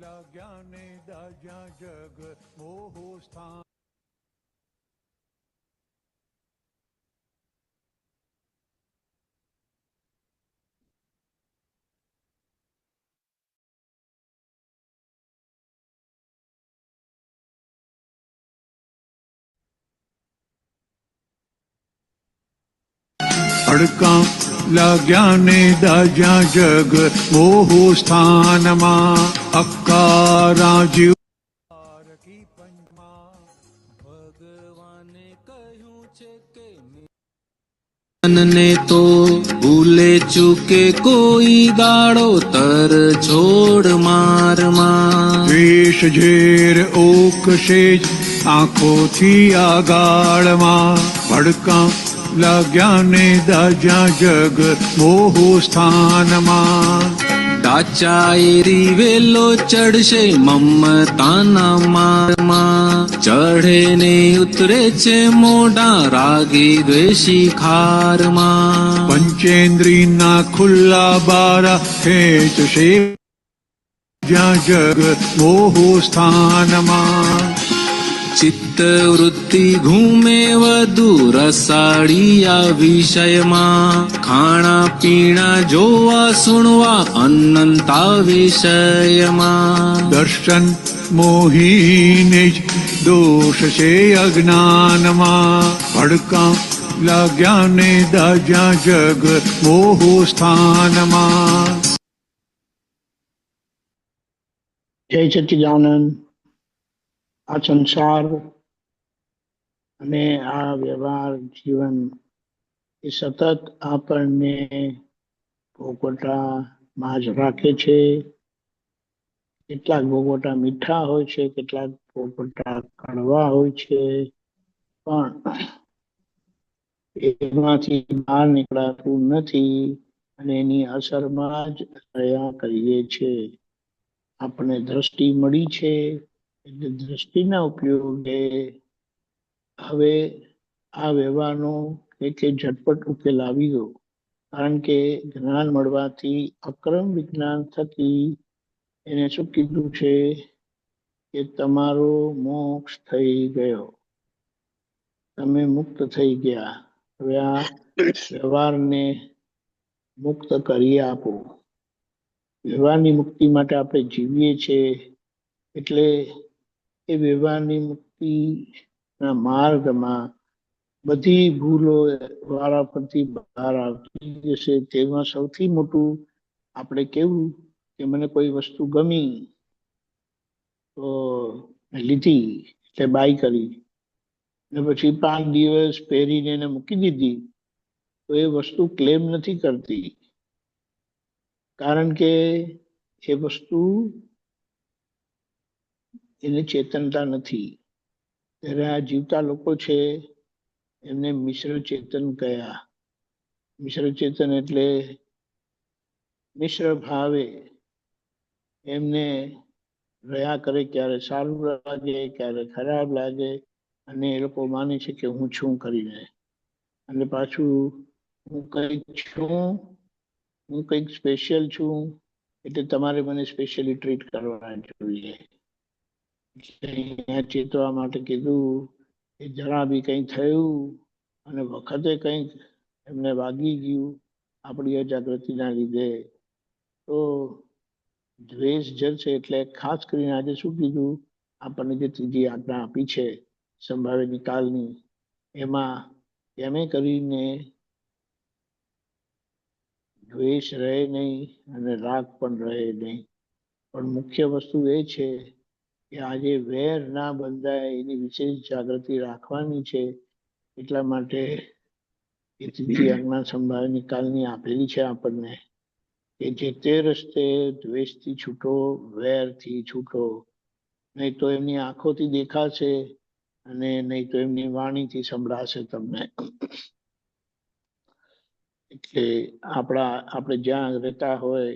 લાગ્યાને દાજ્યા જગ મોહો સ્થાન. અડકા લાગ્યાને દાજ્યા જગ મોહો સ્થાનમાં. અક્કારા જીવ ભગવાને કહ્યું છે કે ને તો ભૂલે ચૂકે કોઈ દાડો તર છોડ મારમાં. દ્વેષ ઝેર ઓકશે જ આંખોથી આગાળમાં. ભડકા લાગ્યાને દાજ્યા જગ મોહો સ્થાનમાં. ડાચા એરી વેલો ચડશે મમતાના મારમાં. ચઢે ને ઉતરે છે મોઢા રાગી દ્વેષી ખારમાં. પંચેન્દ્રિયના ખુલ્લા બારા ખેંચશે જ્યાં જગ મોહો સ્થાનમાં. ચિત્ત વૃત્તિ ઘૂમે વધુ રસાળિયા વિષયમાં. ખાણા પીણા જોવા સુણવા અનંતા વિષયમાં. દર્શન મોહીને જ દોષ છે અજ્ઞાનમાં. ભડકા લાગ્યાને દાજ્યા જગ મોહો સ્થાનમાં. જય સચ્ચિદાનંદ. આ સંસાર અને આ વ્યવહાર જીવન એ સતત આપણને ભોગવટામાં જ રાખે છે. કેટલાક ભોગવટા મીઠા હોય છે, કેટલાક ભોગવટા કડવા હોય છે, પણ એમાંથી બહાર નીકળાતું નથી અને એની અસરમાં જ રહ્યા કરીએ છીએ. આપણને દ્રષ્ટિ મળી છે એટલે દ્રષ્ટિના ઉપયોગે હવે આ વ્યવહારનો એક ઝટપટ ઉકેલ આવી ગયો. કારણ કે જ્ઞાન મળવાથી અક્રમ વિજ્ઞાન થકી એને શું કીધું છે કે તમારો મોક્ષ થઈ ગયો, તમે મુક્ત થઈ ગયા. હવે આ વ્યવહારને મુક્ત કરી આપો. વ્યવહારની મુક્તિ માટે આપણે જીવીએ છીએ એટલે એ વ્યવહારની મુક્તિના માર્ગમાં બધી ભૂલો વારા પરથી બહાર આવતી જશે. તેમાં સૌથી મોટું આપણે કેવું કે મને કોઈ વસ્તુ ગમી તો લીધી એટલે બાય કરી ને પછી 5 દિવસ પહેરીને એને મૂકી દીધી તો એ વસ્તુ ક્લેમ નથી કરતી, કારણ કે એ વસ્તુ એને ચેતનતા નથી. ત્યારે આ જીવતા લોકો છે એમને મિશ્ર ચેતન કયા. મિશ્ર ચેતન એટલે મિશ્ર ભાવે એમને રહ્યા કરે, ક્યારે સારું લાગે ક્યારે ખરાબ લાગે, અને એ લોકો માને છે કે હું છું કરીને. અને પાછું હું કંઈક છું, હું કંઈક સ્પેશિયલ છું એટલે તમારે મને સ્પેશિયલી ટ્રીટ કરવા જોઈએ. અહીંયા ચેતવા માટે કીધું કે જરા બી કંઈ થયું અને વખતે કંઈક એમને વાગી ગયું આપણી અજાગૃતિના લીધે તો દ્વેષ જશે. એટલે ખાસ કરીને આજે શું કીધું, આપણને જે ત્રીજી આજ્ઞા આપી છે સંભાવે નિકાલની, એમાં એમે કરીને દ્વેષ રહે નહીં અને રાગ પણ રહે નહીં. પણ મુખ્ય વસ્તુ એ છે કે આજે વેર ના બંધાય એની વિશેષ જાગૃતિ રાખવાની છે. એટલા માટે એ ત્રીજી આજ્ઞા સંભાવે નિકાલની આપેલી છે આપણને કે જે તે રસ્તે દ્વેષથી છૂટો, વેરથી છૂટો. નહીં તો એમની આંખોથી દેખાશે અને નહીં તો એમની વાણીથી સંભળાશે તમને. એટલે આપણે જ્યાં રહેતા હોય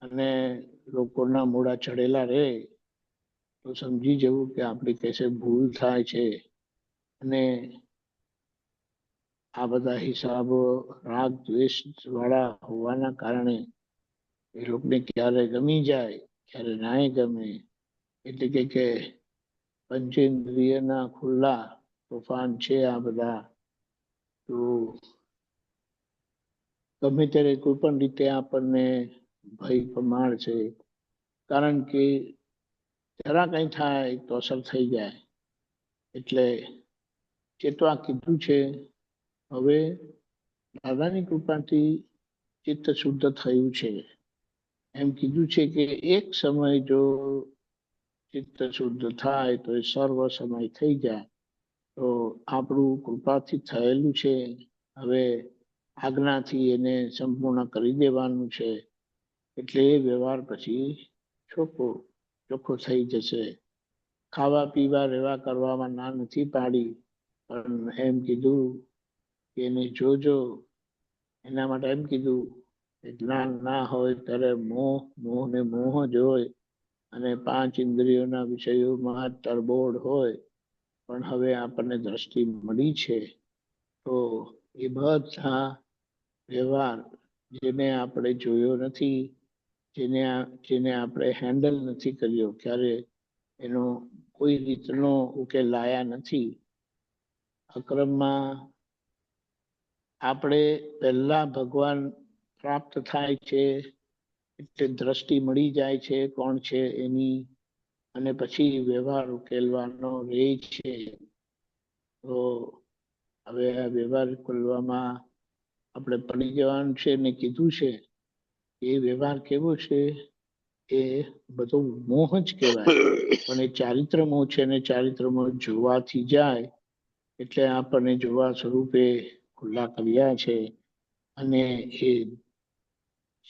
અને લોકોના મોઢા ચડેલા રહે તો સમજી જવું કે આપણી કશે ભૂલ થાય છે. અને આ બધા હિસાબો રાગ દ્વેષ વાળા હોવાના કારણે એ લોકોને ક્યારે ગમી જાય ક્યારે નાય ગમે. એટલે કે પંચેન્દ્રિયના ખુલ્લા તોફાન છે આ બધા. તો ગમે ત્યારે કોઈ પણ રીતે આપણને ભય પ્રમાણ છે. કારણ કે જરા કંઈ થાય તો અસર થઈ જાય. એટલે ચેતવા કીધું છે. હવે દાદાની કૃપાથી ચિત્ત શુદ્ધ થયું છે. એમ કીધું છે કે એક સમય જો ચિત્ત શુદ્ધ થાય તો એ સર્વ સમય થઈ જાય. તો આપણું કૃપાથી થયેલું છે. હવે આજ્ઞાથી એને સંપૂર્ણ કરી દેવાનું છે. એટલે એ વ્યવહાર પછી ચોખ્ખો થઈ જશે. ખાવા પીવા રહેવા કરવામાં ના નથી પાડી, પણ એમ કીધું કે એને જોજો. એના માટે એમ કીધું કે જ્ઞાન ના હોય ત્યારે મોહ ને મોહ જ હોય, અને 5 ઇન્દ્રિયોના વિષયોમાં તરબોળ હોય. પણ હવે આપણને દ્રષ્ટિ મળી છે. તો એ બધા વ્યવહાર જેને આપણે જોયો નથી, જેને આપણે હેન્ડલ નથી કર્યો, ક્યારે એનો કોઈ રીતનો ઉકેલ લાયા નથી. અક્રમમાં આપણે પહેલા ભગવાન પ્રાપ્ત થાય છે, એટલે દ્રષ્ટિ મળી જાય છે કોણ છે એની, અને પછી વ્યવહાર ઉકેલવાનો રહે છે. તો હવે આ વ્યવહાર ઉકેલવામાં આપણે પડી જવાનું છે. ને કીધું છે એ વ્યવહાર કેવો છે, એ બધો મોહ જ કહેવાય. પણ એ ચારિત્ર મોહ છે, ને ચારિત્ર મોહ જોવાથી જાય. એટલે આપણને જોવા સ્વરૂપે ખુલ્લા કર્યા છે. અને એ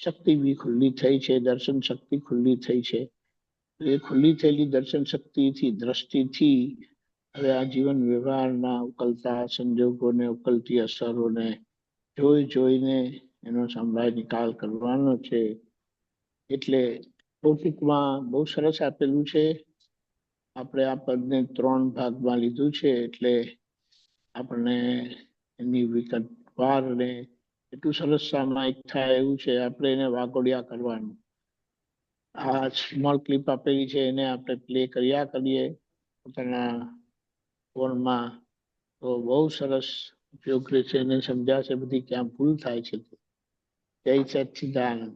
શક્તિ બી ખુલ્લી થઈ છે, દર્શન શક્તિ ખુલ્લી થઈ છે. એ ખુલ્લી થયેલી દર્શન શક્તિથી, દ્રષ્ટિથી હવે આ જીવન વ્યવહારના ઉકલતા સંજોગોને, ઉકલતી અસરોને જોઈને એનો સમવાય નિકાલ કરવાનો છે. એટલે ટોપિકમાં બહુ સરસ આપેલું છે. આપણે આ પદને 3 ભાગમાં લીધું છે. એટલે આપણને એની વિગતવાર ને એટલું સરસ સામાયિક થાય એવું છે. આપણે એને વાગોડિયા કરવાનું. આ સ્મોલ ક્લિપ આપેલી છે, એને આપણે પ્લે કર્યા કરીએ પોતાના ફોનમાં, તો બહુ સરસ ઉપયોગ રહેશે. એને સમજાશે બધી ક્યાં ભૂલ થાય છે. જય સચ્ચિદાનંદ.